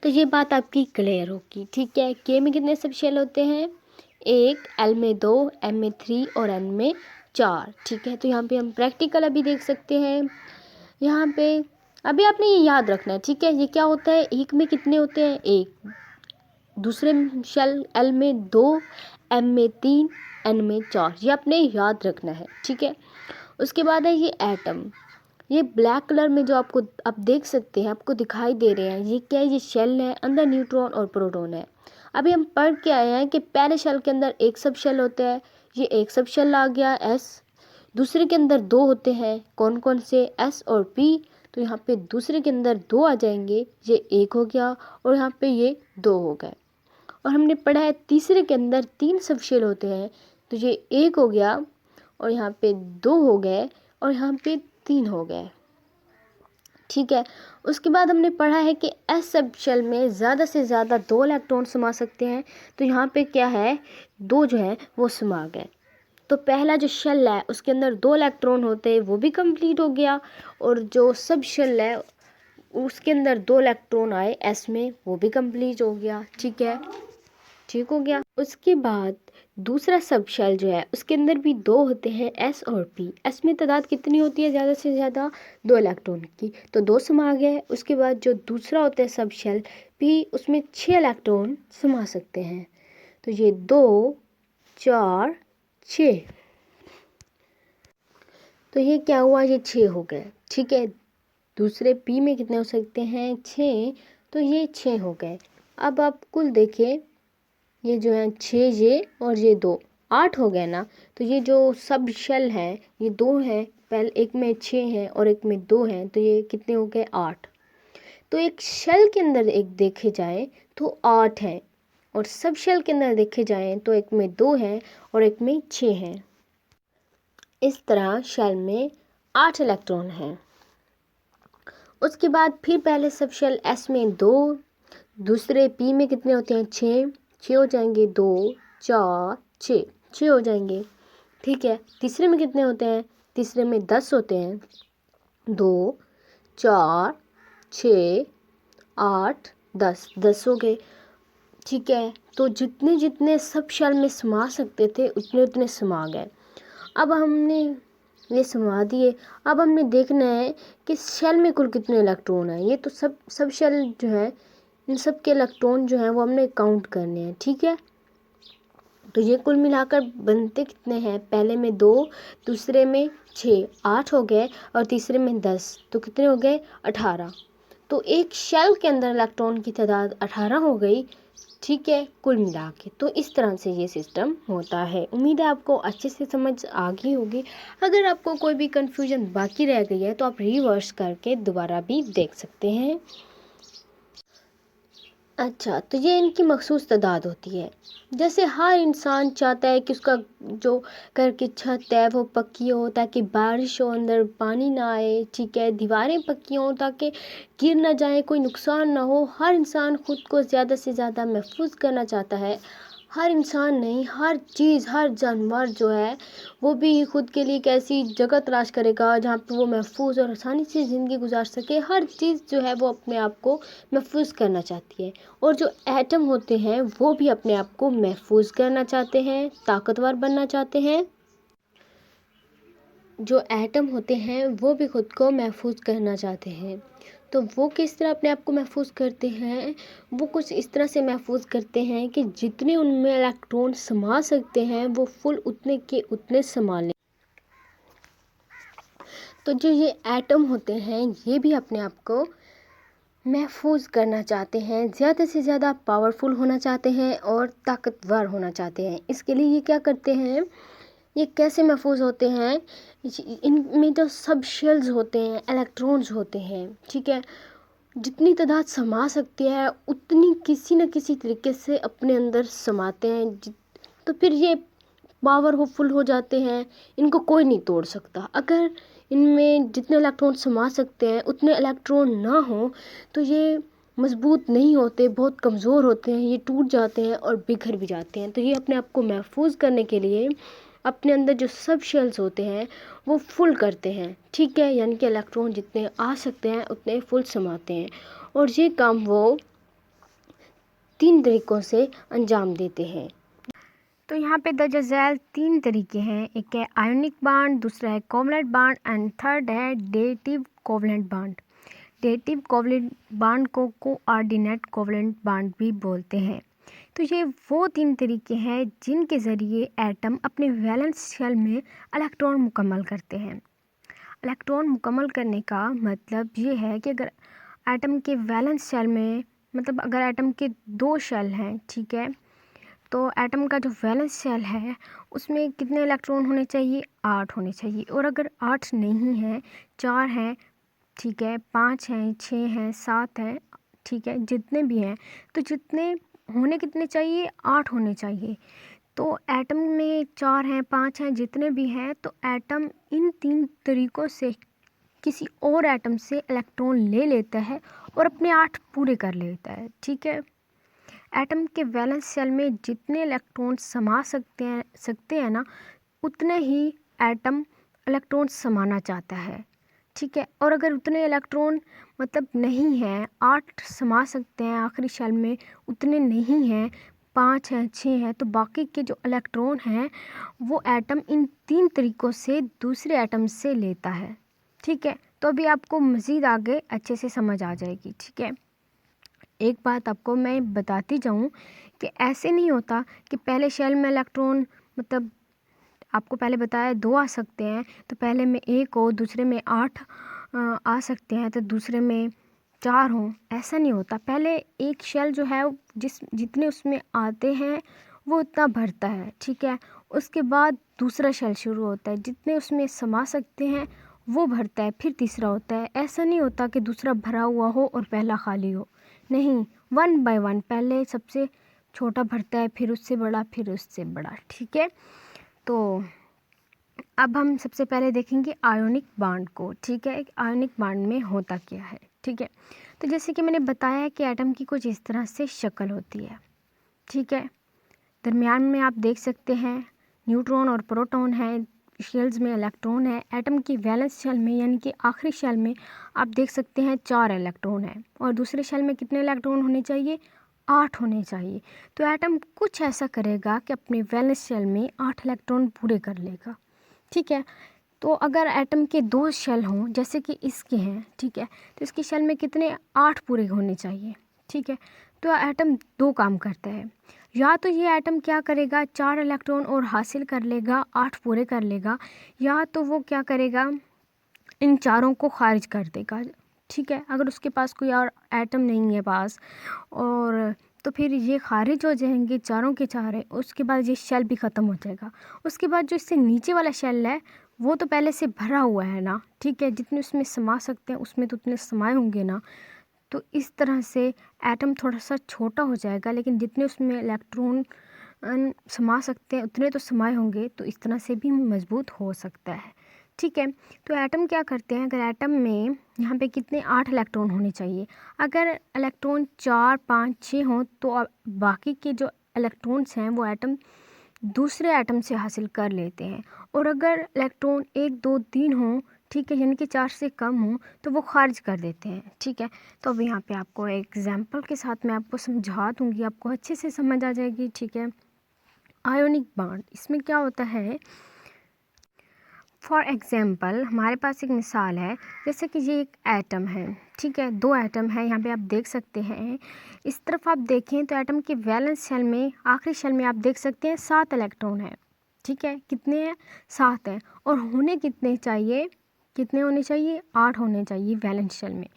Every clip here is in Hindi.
तो ये बात आपकी क्लियर होगी। ठीक है, के में कितने सब शेल होते हैं? 1, एल में 2, एम में 3 और एन में 4। ठीक है, तो यहाँ पे हम प्रैक्टिकल अभी देख सकते हैं। यहाँ पे अभी आपने ये याद रखना है। ठीक है, ये क्या होता है, एक में कितने होते हैं? 1, दूसरे शेल एल में 2, एम में 3, एन में 4। ये आपने याद रखना है। ठीक है, उसके बाद है ये एटम। ये ब्लैक कलर में जो आपको आप देख सकते हैं, आपको दिखाई दे रहे हैं, ये क्या है? ये शेल है, अंदर न्यूट्रॉन और प्रोटॉन है। अभी हम पढ़ के आए हैं कि पहले शेल के अंदर एक सब शेल होता है, ये एक सब शेल आ गया एस। दूसरे के अंदर 2 होते हैं, कौन कौन से? एस और पी। तो यहाँ पे दूसरे के अंदर 2 आ जाएंगे, ये 1 हो गया और यहाँ पे ये 2 हो गए। और हमने पढ़ा है तीसरे के अंदर 3 सब शेल होते हैं, तो ये 1 हो गया और यहाँ पे 2 हो गए और यहाँ पे 3 हो गए। ठीक है, उसके बाद हमने पढ़ा है कि एस सब शेल में ज़्यादा से ज़्यादा 2 इलेक्ट्रॉन समा सकते हैं। तो यहाँ पे क्या है, 2 जो है वो समा गए। तो पहला जो शेल है उसके अंदर 2 इलेक्ट्रॉन होते हैं, वो भी कंप्लीट हो गया। और जो सब शेल है उसके अंदर 2 इलेक्ट्रॉन आए एस में, वो भी कंप्लीट हो गया। ठीक है, ठीक हो गया। उसके बाद दूसरा सब शेल जो है उसके अंदर भी 2 होते हैं, एस और पी। एस में तादाद कितनी होती है? ज़्यादा से ज़्यादा 2 इलेक्ट्रॉन की, तो 2 समा गए। उसके बाद जो दूसरा होता है सब शेल पी, उसमें 6 इलेक्ट्रॉन समा सकते हैं। तो ये 2, 4, 6। तो ये क्या हुआ, ये 6 हो गए। ठीक है, दूसरे पी में कितने हो सकते हैं? 6। तो ये 6 हो गए। अब आप कुल देखिए, ये जो है 6 ये और ये 2, 8 हो गए ना। तो ये जो सब शेल है ये 2 है, पहले एक में 6 है और एक में 2 है, तो ये कितने हो गए? 8। तो एक शेल के अंदर एक देखे जाए तो 8 है, और सब शेल के अंदर देखे जाए तो एक में 2 है और एक में 6 है। इस तरह शेल में 8 इलेक्ट्रॉन हैं। उसके बाद फिर पहले सब शेल एस में 2, दूसरे पी में कितने होते हैं? 6 हो जाएंगे, 2, 4, 6 हो जाएंगे। ठीक है, तीसरे में कितने होते हैं? तीसरे में 10 होते हैं, 2, 4, 6, 8, 10 हो गए। ठीक है, तो जितने जितने सब शेल में समा सकते थे उतने उतने समा गए। अब हमने ये समा दिए। अब हमने देखना है कि शेल में कुल कितने इलेक्ट्रॉन हैं। ये तो सब शेल जो है, इन सब के इलेक्ट्रॉन जो हैं वो हमने काउंट करने हैं। ठीक है, तो ये कुल मिलाकर बनते कितने हैं? पहले में 2, दूसरे में 6, 8 हो गए, और तीसरे में 10, तो कितने हो गए? 18। तो एक शेल के अंदर इलेक्ट्रॉन की तादाद 18 हो गई। ठीक है, कुल मिला के। तो इस तरह से ये सिस्टम होता है। उम्मीद है आपको अच्छे से समझ आ गई होगी। अगर आपको कोई भी कन्फ्यूजन बाकी रह गई है तो आप रिवर्स करके दोबारा भी देख सकते हैं। अच्छा, तो ये इनकी मखसूस तादाद होती है। जैसे हर इंसान चाहता है कि उसका जो घर की छत है वो पक्की हो, ताकि बारिश हो, अंदर पानी ना आए। ठीक है, दीवारें पक्की हों ताकि गिर ना जाए, कोई नुकसान ना हो। हर इंसान ख़ुद को ज़्यादा से ज़्यादा महफूज करना चाहता है। हर इंसान नहीं, हर चीज़, हर जानवर जो है वो भी ख़ुद के लिए एक ऐसी जगह तलाश करेगा जहाँ पे वो महफूज और आसानी से ज़िंदगी गुजार सके। हर चीज़ जो है वो अपने आप को महफूज करना चाहती है। और जो एटम होते हैं वो भी अपने आप को महफूज करना चाहते हैं, ताकतवर बनना चाहते हैं। जो एटम होते हैं वो भी ख़ुद को महफूज करना चाहते हैं। तो वो किस तरह अपने आप को महफूज करते हैं? वो कुछ इस तरह से महफूज करते हैं कि जितने उनमें इलेक्ट्रॉन समा सकते हैं वो फुल उतने के उतने समा लें। तो जो ये एटम होते हैं ये भी अपने आप को महफूज करना चाहते हैं, ज़्यादा से ज़्यादा पावरफुल होना चाहते हैं और ताकतवर होना चाहते हैं। इसके लिए ये क्या करते हैं, ये कैसे महफूज होते हैं? इनमें जो सब शेल्स होते हैं, इलेक्ट्रॉन्स होते हैं, ठीक है, जितनी तादाद समा सकती है उतनी किसी न किसी तरीके से अपने अंदर समाते हैं। तो फिर ये पावरफुल हो जाते हैं, इनको कोई नहीं तोड़ सकता। अगर इनमें जितने इलेक्ट्रॉन समा सकते हैं उतने इलेक्ट्रॉन ना हो तो ये मजबूत नहीं होते, बहुत कमज़ोर होते हैं, ये टूट जाते हैं और बिखर भी जाते हैं। तो ये अपने आप को महफूज करने के लिए अपने अंदर जो सब शेल्स होते हैं वो फुल करते हैं। ठीक है, यानी कि इलेक्ट्रॉन जितने आ सकते हैं उतने फुल समाते हैं। और ये काम वो 3 तरीक़ों से अंजाम देते हैं। तो यहाँ पे दर्ज झैल 3 तरीके हैं। एक है आयोनिक बांड, दूसरा है कोवलेंट बांड एंड थर्ड है dative covalent bond. Dative covalent bond को कोऑर्डिनेट कोवलेंट बांड भी बोलते हैं। तो ये वो 3 तरीके हैं जिनके ज़रिए एटम अपने वैलेंस शेल में इलेक्ट्रॉन मुकम्मल करते हैं। इलेक्ट्रॉन मुकम्मल करने का मतलब ये है कि अगर एटम के वैलेंस शेल में, मतलब अगर एटम के 2 शेल हैं, ठीक है, तो एटम का जो वैलेंस शेल है उसमें कितने इलेक्ट्रॉन होने चाहिए? 8 होने चाहिए। और अगर 8 नहीं है, 4 हैं, ठीक है, 5 हैं, 6 हैं, 7 हैं, ठीक है, जितने भी हैं, तो जितने होने कितने चाहिए? 8 होने चाहिए। तो एटम में 4 हैं, 5 हैं, जितने भी हैं, तो एटम इन 3 तरीक़ों से किसी और एटम से इलेक्ट्रॉन ले लेता है और अपने 8 पूरे कर लेता है, ठीक है। एटम के वैलेंस शेल में जितने इलेक्ट्रॉन समा सकते हैं ना, उतने ही एटम इलेक्ट्रॉन समाना चाहता है, ठीक है। और अगर उतने इलेक्ट्रॉन मतलब नहीं हैं, 8 समा सकते हैं आखिरी शेल में, उतने नहीं हैं, 5 हैं, 6 हैं, तो बाकी के जो इलेक्ट्रॉन हैं वो एटम इन 3 तरीक़ों से दूसरे एटम से लेता है, ठीक है। तो अभी आपको मज़ीद आगे अच्छे से समझ आ जाएगी, ठीक है। एक बात आपको मैं बताती जाऊँ कि ऐसे नहीं होता कि पहले शेल में इलेक्ट्रॉन, मतलब आपको पहले बताया 2 आ सकते हैं, तो पहले में 1 हो, दूसरे में 8 आ सकते हैं, तो दूसरे में 4 हों। ऐसा नहीं होता। पहले एक शेल जो है जितने उसमें आते हैं वो उतना भरता है, ठीक है। उसके बाद दूसरा शेल शुरू होता है, जितने उसमें समा सकते हैं वो भरता है, फिर तीसरा होता है। ऐसा नहीं होता कि दूसरा भरा हुआ हो और पहला खाली हो, नहीं, 1 बाय 1 पहले सबसे छोटा भरता है, फिर उससे बड़ा, फिर उससे बड़ा, ठीक है। तो अब हम सबसे पहले देखेंगे आयोनिक बांड को, ठीक है। आयोनिक बांड में होता क्या है, ठीक है। तो जैसे कि मैंने बताया कि एटम की कुछ इस तरह से शक्ल होती है, ठीक है। दरमियान में आप देख सकते हैं न्यूट्रॉन और प्रोटॉन है, शेल्स में इलेक्ट्रॉन है। एटम की वैलेंस शेल में यानी कि आखिरी शेल में आप देख सकते हैं 4 इलेक्ट्रॉन है, और दूसरे शेल में कितने इलेक्ट्रॉन होने चाहिए? 8 होने चाहिए। तो एटम कुछ ऐसा करेगा कि अपने वैलेंस शेल में 8 इलेक्ट्रॉन पूरे कर लेगा, ठीक है। तो अगर एटम के 2 शेल हों, जैसे कि इसके हैं, ठीक है, तो इसके शेल में कितने? 8 पूरे होने चाहिए, ठीक है। तो एटम 2 काम करता है। या तो ये एटम क्या करेगा, 4 इलेक्ट्रॉन और हासिल कर लेगा, 8 पूरे कर लेगा, या तो वो क्या करेगा, इन चारों को खारिज कर देगा, ठीक है। अगर उसके पास कोई और एटम नहीं है पास, और तो फिर ये खारिज हो जाएंगे चारों के चारे। उसके बाद ये शेल भी ख़त्म हो जाएगा। उसके बाद जो इससे नीचे वाला शेल है वो तो पहले से भरा हुआ है ना, ठीक है। जितने उसमें समा सकते हैं उसमें तो उतने समाये होंगे ना। तो इस तरह से एटम थोड़ा सा छोटा हो जाएगा, लेकिन जितने उसमें इलेक्ट्रॉन समा सकते हैं उतने तो समाये होंगे, तो इस तरह से भी मजबूत हो सकता है, ठीक है। तो एटम क्या करते हैं, अगर एटम में यहाँ पे कितने 8 इलेक्ट्रॉन होने चाहिए। अगर इलेक्ट्रॉन 4, 5, 6 हों तो बाकी के जो इलेक्ट्रॉन्स हैं वो एटम दूसरे एटम से हासिल कर लेते हैं। और अगर इलेक्ट्रॉन 1, 2, 3 हों, ठीक है, यानी कि 4 से कम हों, तो वो खारिज कर देते हैं, ठीक है। तो अब यहाँ पे आपको एग्जांपल के साथ मैं आपको समझा दूँगी, आपको अच्छे से समझ आ जाएगी, ठीक है। आयोनिक बांड, इसमें क्या होता है, फॉर एग्ज़ाम्पल हमारे पास एक मिसाल है, जैसे कि ये एक एटम है, ठीक है, 2 एटम है, यहाँ पे आप देख सकते हैं। इस तरफ आप देखें तो एटम के वैलेंस शेल में, आखिरी शेल में आप देख सकते हैं 7 इलेक्ट्रॉन है, ठीक है। कितने हैं? 7 हैं। और होने कितने चाहिए? कितने होने चाहिए? 8 होने चाहिए वैलेंस शेल में।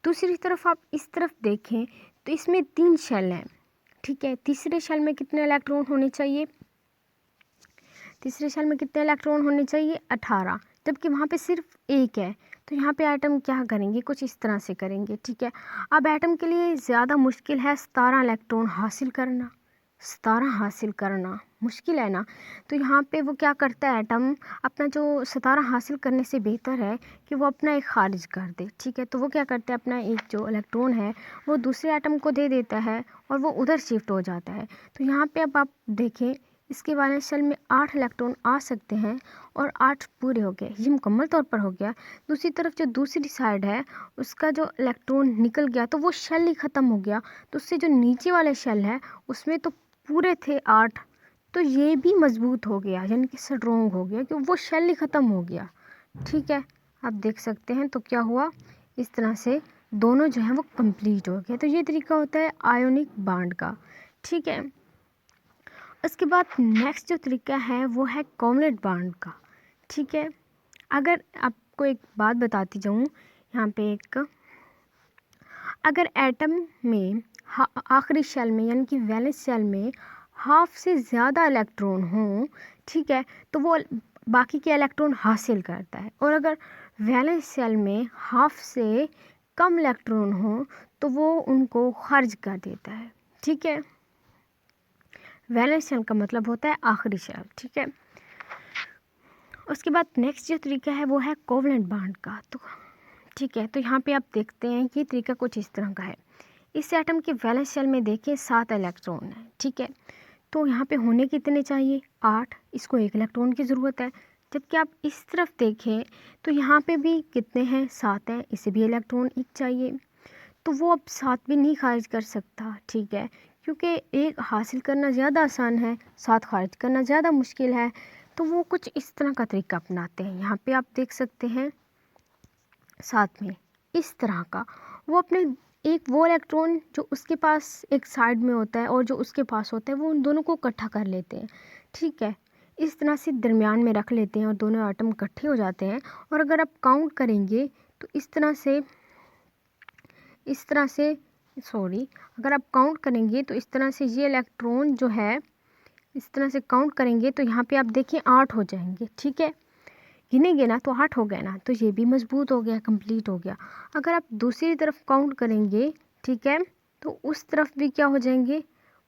दूसरी तरफ आप इस तरफ देखें तो इसमें 3 शेल हैं, ठीक है। तीसरे शेल में कितने इलेक्ट्रॉन होने चाहिए? तीसरे शेल में कितने इलेक्ट्रॉन होने चाहिए? 18, जबकि वहाँ पे सिर्फ 1 है। तो यहाँ पे एटम क्या करेंगे, कुछ इस तरह से करेंगे, ठीक है। अब एटम के लिए ज़्यादा मुश्किल है 17 इलेक्ट्रॉन हासिल करना। 17 हासिल करना मुश्किल है ना। तो यहाँ पे वो क्या करता है, एटम अपना जो 17 हासिल करने से बेहतर है कि वो अपना एक खारिज कर दे, ठीक है। तो वो क्या करता है, अपना एक जो इलेक्ट्रॉन है वो दूसरे एटम को दे देता है और वो उधर शिफ्ट हो जाता है। तो यहाँ पे अब आप देखें इसके वैलेंस शेल में 8 इलेक्ट्रॉन आ सकते हैं और 8 पूरे हो गए, ये मुकम्मल तौर पर हो गया। दूसरी तरफ जो दूसरी साइड है उसका जो इलेक्ट्रॉन निकल गया तो वो शेल ही ख़त्म हो गया, तो उससे जो नीचे वाले शेल है उसमें तो पूरे थे 8, तो ये भी मजबूत हो गया, यानी कि स्ट्रॉन्ग हो गया, कि वो शेल ही ख़त्म हो गया। ठीक है, आप देख सकते हैं। तो क्या हुआ, इस तरह से दोनों जो हैं वो कंप्लीट हो गए। तो ये तरीका होता है आयोनिक बॉन्ड का। ठीक है, उसके बाद नेक्स्ट जो तरीका है वो है कोवलेंट बॉन्ड का। ठीक है, अगर आपको एक बात बताती जाऊँ यहाँ पे अगर एटम में आखिरी शेल में यानी कि वैलेंस शेल में हाफ से ज़्यादा इलेक्ट्रॉन हों, ठीक है, तो वो बाकी के इलेक्ट्रॉन हासिल करता है, और अगर वैलेंस शेल में हाफ से कम इलेक्ट्रॉन हो तो वो उनको खारिज कर देता है। ठीक है, वैलेंस शेल का मतलब होता है आखिरी शेल। ठीक है, उसके बाद नेक्स्ट जो तरीका है वो है कोवलेंट बॉन्ड का। तो ठीक है, तो यहाँ पे आप देखते हैं कि तरीका कुछ इस तरह का है। इस एटम के वैलेंस शेल में देखिए 7 इलेक्ट्रॉन है। ठीक है, तो यहाँ पे होने कितने चाहिए, 8, इसको 1 इलेक्ट्रॉन की ज़रूरत है। जबकि आप इस तरफ देखें तो यहाँ पे भी कितने हैं, 7 हैं, इसे भी इलेक्ट्रॉन 1 चाहिए, तो वो अब 7 भी नहीं खारिज कर सकता। ठीक है, क्योंकि 1 हासिल करना ज़्यादा आसान है, 7 खारिज करना ज़्यादा मुश्किल है, तो वो कुछ इस तरह का तरीका अपनाते हैं। यहाँ पे आप देख सकते हैं साथ में इस तरह का, वो अपने एक वो इलेक्ट्रॉन जो उसके पास एक साइड में होता है और जो उसके पास होता है वो उन दोनों को इकट्ठा कर लेते हैं। ठीक है, इस तरह से दरमियान में रख लेते हैं और दोनों एटम इकट्ठे हो जाते हैं। और अगर आप काउंट करेंगे तो इस तरह से अगर आप काउंट करेंगे तो इस तरह से ये इलेक्ट्रॉन जो है इस तरह से काउंट करेंगे तो यहाँ पे आप देखिए 8 हो जाएंगे। ठीक है, गिनेंगे ना तो 8 हो गए ना, तो ये भी मजबूत हो गया, कंप्लीट हो गया। अगर आप दूसरी तरफ काउंट करेंगे, ठीक है, तो उस तरफ भी क्या हो जाएंगे,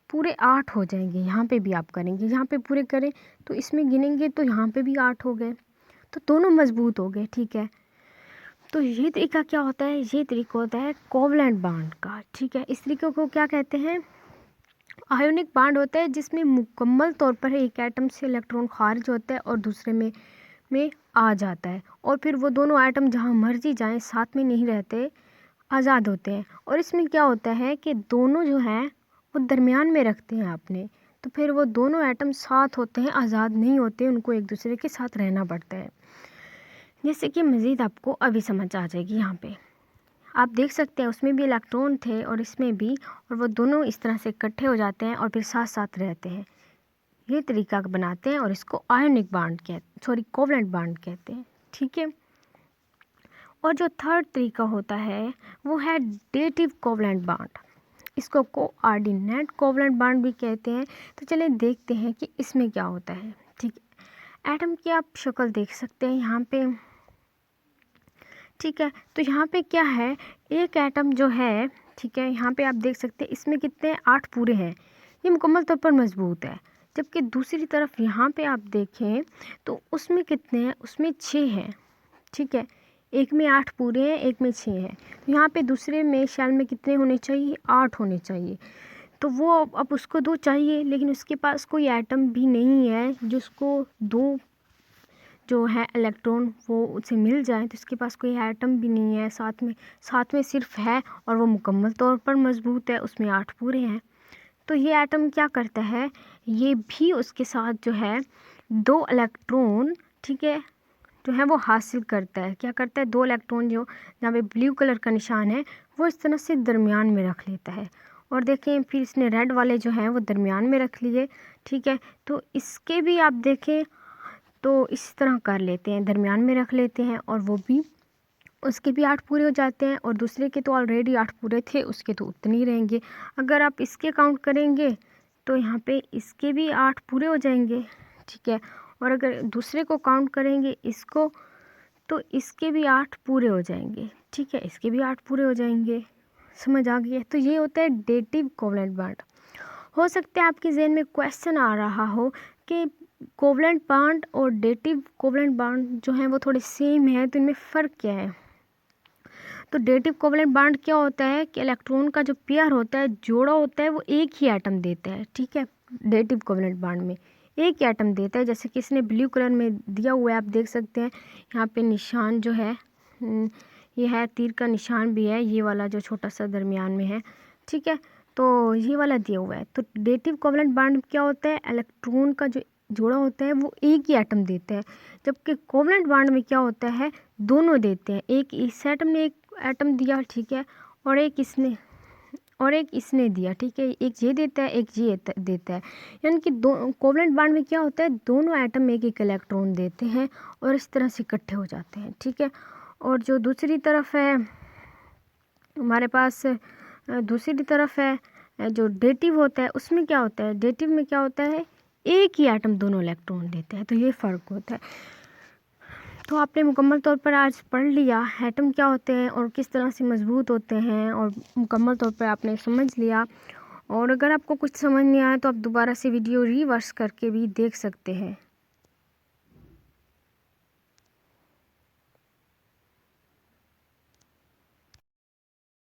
पूरे 8 हो जाएंगे। यहाँ पे भी आप करेंगे, यहाँ पे पूरे करें तो इसमें गिनेंगे तो यहाँ पे भी 8 हो गए, तो दोनों मजबूत हो गए। ठीक है, तो ये तरीका क्या होता है, ये तरीका होता है कोवलेंट बॉन्ड का। ठीक है, इस तरीके को क्या कहते हैं, आयोनिक बॉन्ड होता है जिसमें मुकम्मल तौर पर एक एटम से इलेक्ट्रॉन खारिज होता है और दूसरे में आ जाता है, और फिर वो दोनों एटम जहाँ मर्जी जाएं साथ में नहीं रहते, आज़ाद होते हैं। और इसमें क्या होता है कि दोनों जो हैं वो दरमियान में रखते हैं अपने, तो फिर वो दोनों एटम साथ होते हैं, आज़ाद नहीं होते, उनको एक दूसरे के साथ रहना पड़ता है। जैसे कि मज़ीद आपको अभी समझ आ जाएगी। यहाँ पे आप देख सकते हैं उसमें भी इलेक्ट्रॉन थे और इसमें भी, और वो दोनों इस तरह से इकट्ठे हो जाते हैं और फिर साथ साथ रहते हैं। ये तरीका बनाते हैं और इसको आयोनिक बॉन्ड कोवलेंट बॉन्ड कहते हैं। ठीक है, और जो थर्ड तरीका होता है वो है डेटिव कोवलेंट बॉन्ड, इसको कोऑर्डिनेट कोवलेंट बॉन्ड भी कहते हैं। तो चलिए देखते हैं कि इसमें क्या होता है। ठीक है, एटम की आप शक्ल देख सकते हैं यहाँ पे। ठीक है, तो यहाँ पे क्या है, एक एटम जो है, ठीक है, यहाँ पे आप देख सकते हैं इसमें कितने 8 पूरे हैं, ये मुकम्मल तौर पर मजबूत है। जबकि दूसरी तरफ यहाँ पे आप देखें तो उसमें कितने हैं, उसमें 6 हैं। ठीक है, एक में 8 पूरे हैं, एक में 6 हैं। तो यहाँ पे दूसरे में शेल में कितने होने चाहिए, 8 होने चाहिए। तो वो अब उसको 2 चाहिए, लेकिन उसके पास कोई एटम भी नहीं है जिसको 2 जो है इलेक्ट्रॉन वो उसे मिल जाए, तो इसके पास कोई एटम भी नहीं है, साथ में सिर्फ है और वो मुकम्मल तौर पर मजबूत है, उसमें 8 पूरे हैं। तो ये एटम क्या करता है, ये भी उसके साथ जो है 2 इलेक्ट्रॉन, ठीक है, जो है वो हासिल करता है। क्या करता है, 2 इलेक्ट्रॉन जो जहाँ पे ब्लू कलर का निशान है वो इस तरह से दरमियान में रख लेता है। और देखें फिर इसने रेड वाले जो हैं वो दरमियान में रख लिए। ठीक है, तो इसके भी आप देखें तो इस तरह कर लेते हैं, दरमियान में रख लेते हैं, और वो भी उसके भी 8 पूरे हो जाते हैं, और दूसरे के तो ऑलरेडी 8 पूरे थे, उसके तो उतने ही रहेंगे। अगर आप इसके काउंट करेंगे तो यहाँ पे इसके भी 8 पूरे हो जाएंगे। ठीक है, और अगर दूसरे को काउंट करेंगे इसको, तो इसके भी 8 पूरे हो जाएंगे। ठीक है, इसके भी 8 पूरे हो जाएंगे। समझ आ गई है। तो ये होता है डेटिव कोवलेंट बॉन्ड। हो सकता है आपके जहन में क्वेश्चन आ रहा हो कि कोवलेंट बॉन्ड और डेटिव कोवलेंट बॉन्ड जो हैं वो थोड़े सेम है, तो इनमें फ़र्क क्या है। तो डेटिव कोवलेंट बॉन्ड क्या होता है कि इलेक्ट्रॉन का जो पेयर होता है, जोड़ा होता है, वो एक ही एटम देता है। ठीक है, डेटिव कोवलेंट बॉन्ड में एक ही एटम देता है। जैसे कि इसने ब्लू कलर में दिया हुआ है, आप देख सकते हैं यहाँ पे निशान जो है ये है, तीर का निशान भी है, ये वाला जो छोटा सा दरमियान में है, ठीक है। तो ये वाला दिया हुआ है। तो डेटिव कोवलेंट बॉन्ड क्या होता है, इलेक्ट्रॉन का जो जोड़ा होता है वो एक ही एटम देता है, जबकि कोवलेंट बॉन्ड में क्या होता है, दोनों देते हैं। एक इस एटम ने एक एटम दिया, ठीक है, और एक इसने दिया, ठीक है। एक ये देता है, एक ये देता है, यानी कि दो कोवलेंट बॉन्ड में क्या होता है, दोनों एटम एक एक इलेक्ट्रॉन देते हैं और इस तरह से इकट्ठे हो जाते हैं, ठीक है। और जो दूसरी तरफ है हमारे पास, दूसरी तरफ है जो डेटिव होता है, उसमें क्या होता है, डेटिव में क्या होता है, एक ही एटम दोनों इलेक्ट्रॉन देते हैं। तो ये फ़र्क होता है। तो आपने मुकम्मल तौर पर आज पढ़ लिया एटम क्या होते हैं और किस तरह से मजबूत होते हैं, और मुकम्मल तौर पर आपने समझ लिया। और अगर आपको कुछ समझ नहीं आया तो आप दोबारा से वीडियो रिवर्स करके भी देख सकते हैं।